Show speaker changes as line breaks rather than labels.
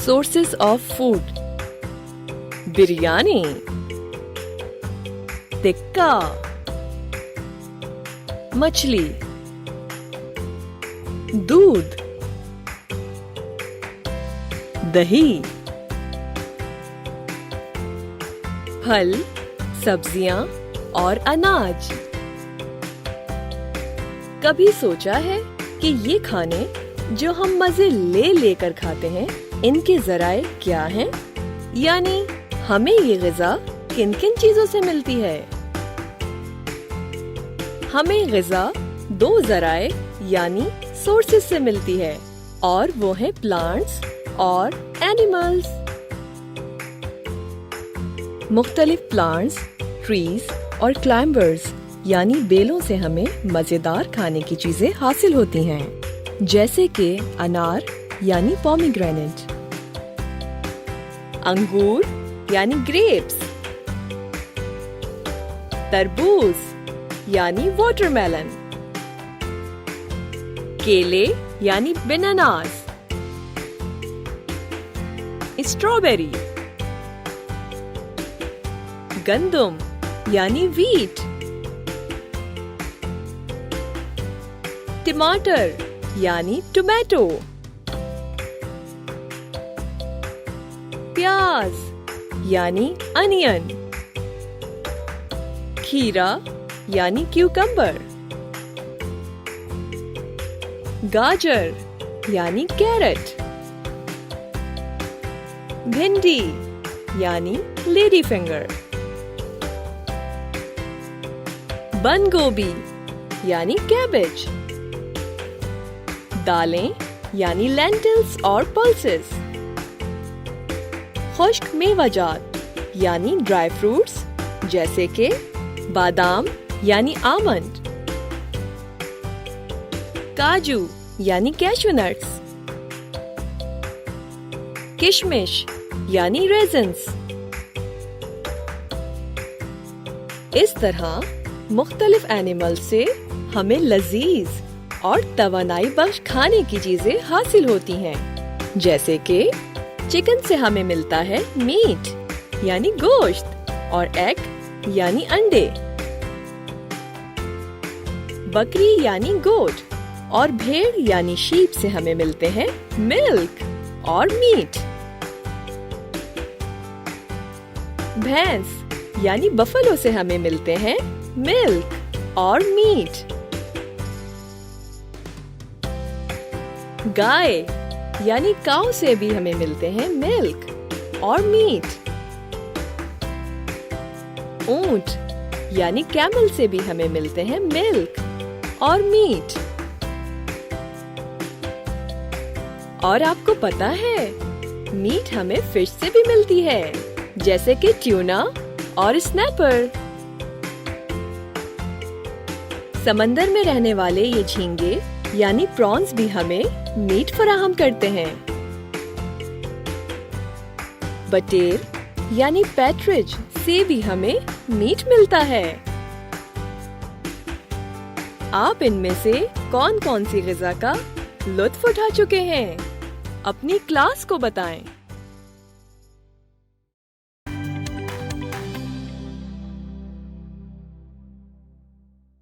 Sources of food: biryani, tikka, मछली, दूध, दही, फल, सब्जियां और अनाज। कभी सोचा है कि ये खाने जो हम मजे ले लेकर खाते हैं, इनके जराए क्या हैं? यानी हमें ये ग़िज़ा किन किन चीजों से मिलती है? हमें ग़िज़ा दो जराए यानी सोर्सेस से मिलती है, और वो हैं प्लांट्स और एनिमल्स। मुख्तलिफ प्लांट्स, ट्रीज और क्लाइंबर्स यानी बेलों से हमें मजेदार खाने की चीजें हासिल होती हैं, जैसे कि अनार यानी पोमीग्रेनेट, अंगूर यानी ग्रेप्स, तरबूज यानी वाटरमेलन, केले यानी बनानास, स्ट्रॉबेरी, गंदम यानी व्हीट, टमाटर यानी टोमेटो, प्याज यानी अनियन, खीरा यानी क्यूकम्बर, गाजर यानी कैरेट, भिंडी यानी लेडी फिंगर, बंद गोभी यानी कैबेज, दालें यानी लेंटिल्स और पल्सेस, खुश्क मेवाजात यानी ड्राई फ्रूट्स जैसे कि बादाम यानी आमंड, काजू यानी कैशू नट्स, किशमिश यानी रेजिन्स। इस तरह मुख्तलिफ एनिमल से हमें लजीज और तवानाई बख्श खाने की चीजें हासिल होती हैं, जैसे कि चिकन से हमें मिलता है मीट यानी गोश्त और एग यानी अंडे, बकरी यानी गोट और भेड़ यानी शीप से हमें मिलते हैं मिल्क और मीट, भैंस यानी बफलो से हमें मिलते हैं मिल्क और मीट, गाय यानी काऊ से भी हमें मिलते हैं मिल्क और मीट, ऊंट यानी कैमल से भी हमें मिलते हैं मिल्क और मीट। और आपको पता है, मीट हमें फिश से भी मिलती है, जैसे कि ट्यूना और स्नैपर। समंदर में रहने वाले ये झींगे यानी प्रॉन्स भी हमें मीट फराहम करते हैं। बटेर यानी पैट्रिज से भी हमें मीट मिलता है। आप इनमें से कौन कौन सी ग़िज़ा का लुत्फ़ उठा चुके हैं? अपनी क्लास को बताएं।